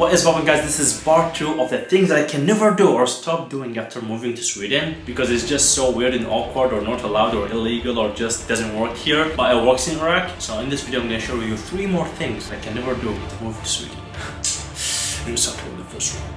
What is poppin', guys? This is part 2 of the things that I can never do or stop doing after moving to Sweden, because it's just so weird and awkward or not allowed or illegal or just doesn't work here, but it works in Iraq. So in this video I'm going to show you 3 more things I can never do to move to Sweden. Let's start with the first one.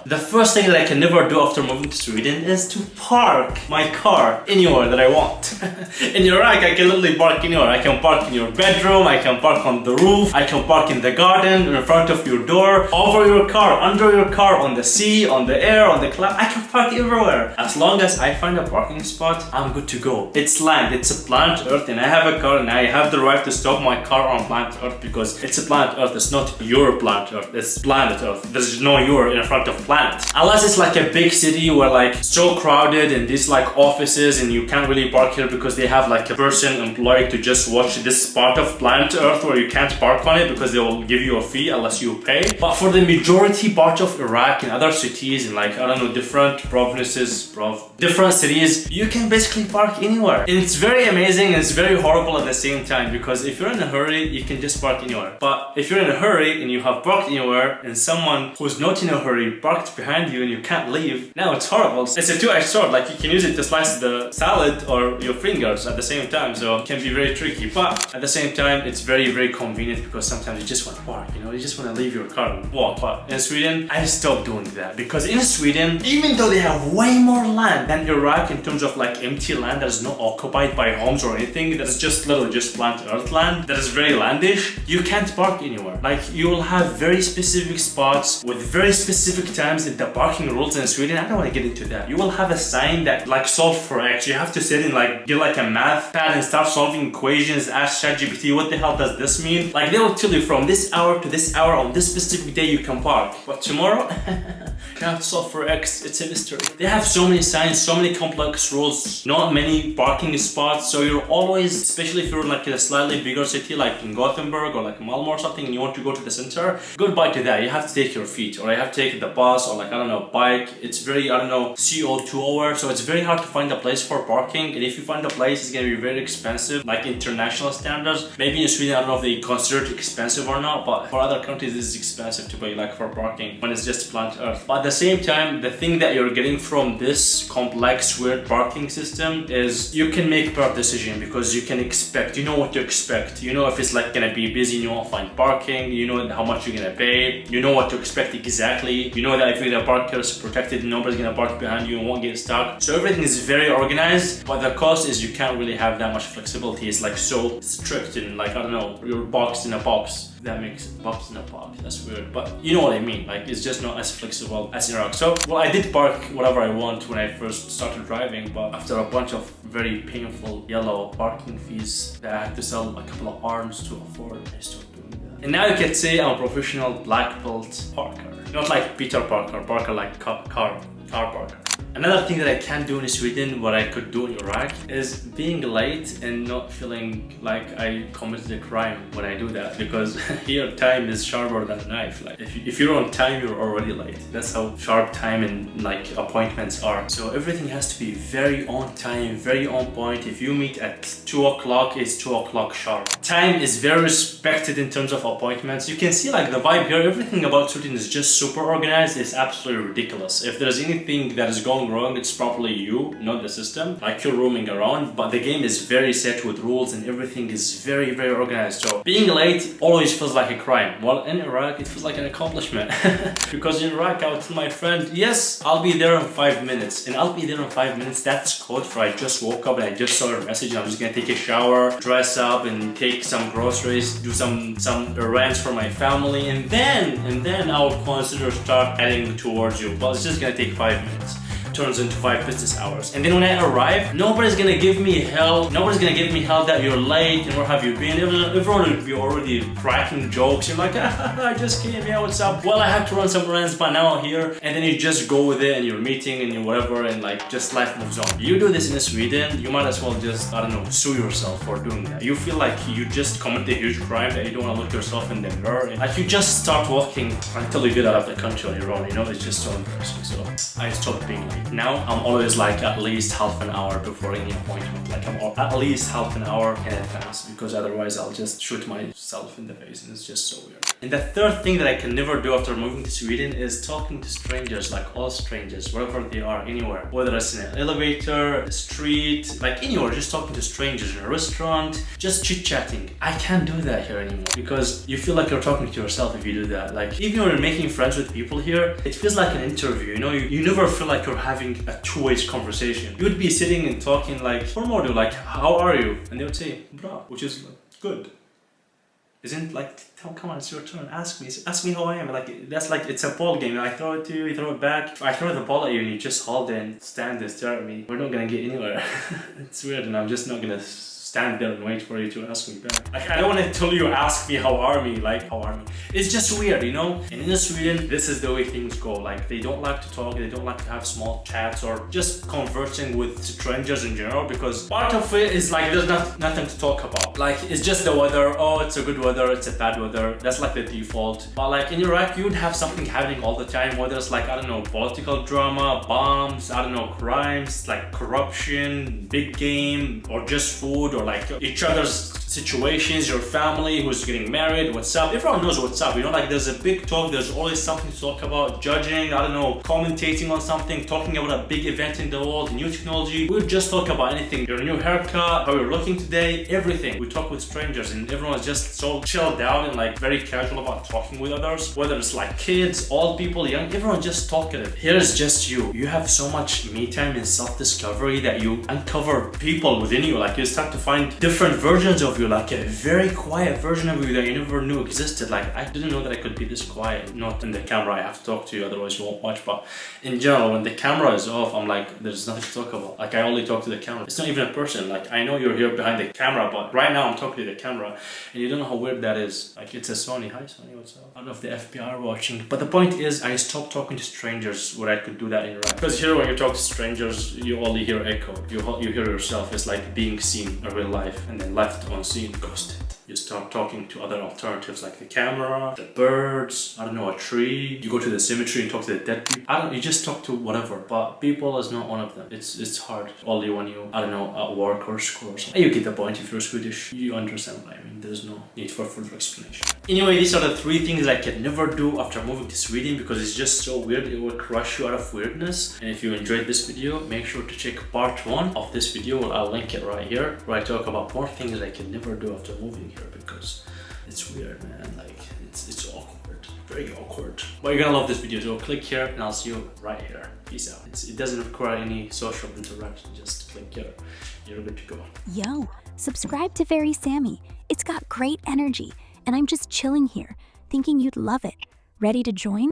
The first thing that I can never do after moving to Sweden is to park my car anywhere that I want. In Iraq, I can literally park anywhere. I can park in your bedroom, I can park on the roof, I can park in the garden, in front of your door, over your car, under your car, on the sea, on the air, on the cloud. I can park everywhere. As long as I find a parking spot, I'm good to go. It's land, it's a planet Earth, and I have a car and I have the right to stop my car on planet Earth because it's a planet Earth. It's not your planet Earth, it's planet Earth. There's no your in front of planet. Unless it's like a big city where like so crowded and these like offices and you can't really park here because they have like a person employed to just watch this part of planet Earth where you can't park on it because they will give you a fee unless you pay. But for the majority part of Iraq and other cities and like, I don't know, different provinces, different cities, you can basically park anywhere. And it's very amazing and it's very horrible at the same time, because if you're in a hurry, you can just park anywhere. But if you're in a hurry and you have parked anywhere and someone who's not in a hurry parked behind you and you can't leave, now it's horrible. It's a two-edged sword. Like, you can use it to slice the salad or your fingers at the same time, so it can be very tricky. But at the same time, it's very, very convenient because sometimes you just want to park, you know, you just want to leave your car and walk. But in Sweden, I stopped doing that, because in Sweden, even though they have way more land than Iraq in terms of like empty land that is not occupied by homes or anything, that is just literally just planet Earth land, that is very landish, you can't park anywhere. Like, you will have very specific spots with very specific times in the parking rules in Sweden. I don't want to get into that. You will have a sign that like solve for X. You have to sit and like get like a math pad and start solving equations, ask ChatGPT what the hell does this mean. Like, they will tell you from this hour to this hour on this specific day you can park, but tomorrow you have to solve for X. It's a mystery. They have so many signs, so many complex rules, not many parking spots, so you're always, especially if you're like in a slightly bigger city like in Gothenburg or like Malmö or something and you want to go to the center, goodbye to that. You have to take your feet, or you have to take the bus, or like, I don't know, bike. It's very, I don't know, CO2 hour, so it's very hard to find a place for parking. And if you find a place, it's gonna be very expensive, like international standards. Maybe in Sweden, I don't know if they consider it expensive or not, but for other countries it's expensive to pay like for parking when it's just planet Earth. But at the same time, the thing that you're getting from this complex, weird parking system is you can make a decision, because you can expect, you know what to expect. You know if it's like gonna be busy and you won't find parking, you know how much you're gonna pay, you know what to expect exactly, you know that if you're gonna park here, it's protected, nobody's gonna park behind you and won't get stuck. So everything is very organized, but the cost is you can't really have that much flexibility. It's like so strict and like, I don't know, you're boxed in a box. That makes box in a box. That's weird, but you know what I mean. Like, it's just not as flexible as in Iraq. So, well, I did park whatever I want when I first started driving, but after a bunch of very painful yellow parking fees that I had to sell a couple of arms to afford, I stopped doing that. And now you can say I'm a professional black belt parker. Not like Peter Parker, Parker like car parker. Another thing that I can't do in Sweden, what I could do in Iraq, is being late and not feeling like I committed a crime when I do that, because here time is sharper than a knife. Like, if you're on time, you're already late. That's how sharp time and like appointments are. So everything has to be very on time, very on point. If you meet at 2 o'clock, it's 2 o'clock sharp. Time is very respected in terms of appointments. You can see like the vibe here. Everything about Sweden is just super organized. It's absolutely ridiculous. If there's anything that is going wrong, it's probably you, not the system. Like, you're roaming around, but the game is very set with rules and everything is very, very organized. So being late always feels like a crime. Well, in Iraq, it feels like an accomplishment. Because in Iraq, I would tell my friend, yes, I'll be there in 5 minutes. And I'll be there in 5 minutes, that's code for I just woke up and I just saw a message and I'm just gonna take a shower, dress up and take some groceries, do some errands for my family, and then I'll consider start heading towards you. But it's just gonna take 5 minutes. Turns into 5 business hours, and then when I arrive, nobody's gonna give me hell. Nobody's gonna give me hell that you're late and where have you been. Everyone will be already cracking jokes. You're like, I just came, yeah, what's up? Well, I have to run some errands, but now I'm here. And then you just go with it and you're meeting and you whatever, and like just life moves on. You do this in Sweden, you might as well just, I don't know, sue yourself for doing that. You feel like you just committed a huge crime that you don't want to look yourself in the mirror. And like, you just start walking until you get out of the country on your own, you know? It's just so embarrassing. So I stopped being late. Now I'm always like at least half an hour before any appointment. Like, I'm at least half an hour in advance, because otherwise I'll just shoot myself in the face and it's just so weird. And the third thing that I can never do after moving to Sweden is talking to strangers, like all strangers, wherever they are, anywhere. Whether it's in an elevator, a street, like anywhere, just talking to strangers in a restaurant, just chit-chatting. I can't do that here anymore because you feel like you're talking to yourself if you do that. Like even when you're making friends with people here, it feels like an interview, you know? You never feel like you're having a two-way conversation. You would be sitting and talking like, for more, like, how are you? And they would say, bra, which is like, good. Isn't like, come on, it's your turn, ask me how I am. Like, that's like, it's a ball game. I throw it to you, you throw it back. If I throw the ball at you and you just hold it and stand and stare at me, we're not gonna get anywhere. It's weird, and I'm just not gonna stand there and wait for you to ask me back. Like, I don't want to tell you, ask me how are me, like, how are me. It's just weird, you know? And in Sweden, this is the way things go. Like, they don't like to talk, they don't like to have small chats or just conversing with strangers in general, because part of it is like, there's nothing to talk about. Like, it's just the weather. Oh, it's a good weather, it's a bad weather. That's like the default. But like in Iraq, you would have something happening all the time, whether it's like, I don't know, political drama, bombs, I don't know, crimes, like corruption, big game, or just food, or like each other's situations, your family who's getting married, what's up. Everyone knows what's up, you know, like there's a big talk, there's always something to talk about, judging, I don't know, commentating on something, talking about a big event in the world, new technology. We would just talk about anything, your new haircut, how you're looking today, everything. We talk with strangers and everyone's just so chilled out and like very casual about talking with others, whether it's like kids, old people, young, everyone just talkative. Here is just you. You have so much me time and self-discovery that you uncover people within you. Like you start to find different versions of you, like a very quiet version of you that you never knew existed. Like I didn't know that I could be this quiet. Not in the camera, I have to talk to you, otherwise you won't watch. But in general, when the camera is off, I'm like, there's nothing to talk about. Like I only talk to the camera. It's not even a person. Like I know you're here behind the camera, but right now I'm talking to the camera, and you don't know how weird that is. Like it's a Sony. Hi Sony, what's up? I don't know if the FBI are watching. But the point is, I stopped talking to strangers where I could do that in Iraq. Because here, when you talk to strangers, you only hear echo. You hear yourself. It's like being seen in real life and then left unseen, ghosted. You start talking to other alternatives like the camera, the birds, I don't know, a tree. You go to the cemetery and talk to the dead people. You just talk to whatever. But people is not one of them. It's hard. Only when you, I don't know, at work or school or something. You get the point. If you're Swedish, you understand what I mean. There's no need for further explanation. Anyway, these are the 3 things I can never do after moving to Sweden because it's just so weird. It will crush you out of weirdness. And if you enjoyed this video, make sure to check part 1 of this video. Well, I'll link it right here, where I talk about more things I can never do after moving here because it's weird, man. Like it's awkward, very awkward. But you're gonna love this video, so click here and I'll see you right here. Peace out. It doesn't require any social interaction. Just click here. You're good to go. Yo, subscribe to Very Sammy. It's got great energy, and I'm just chilling here, thinking you'd love it. Ready to join?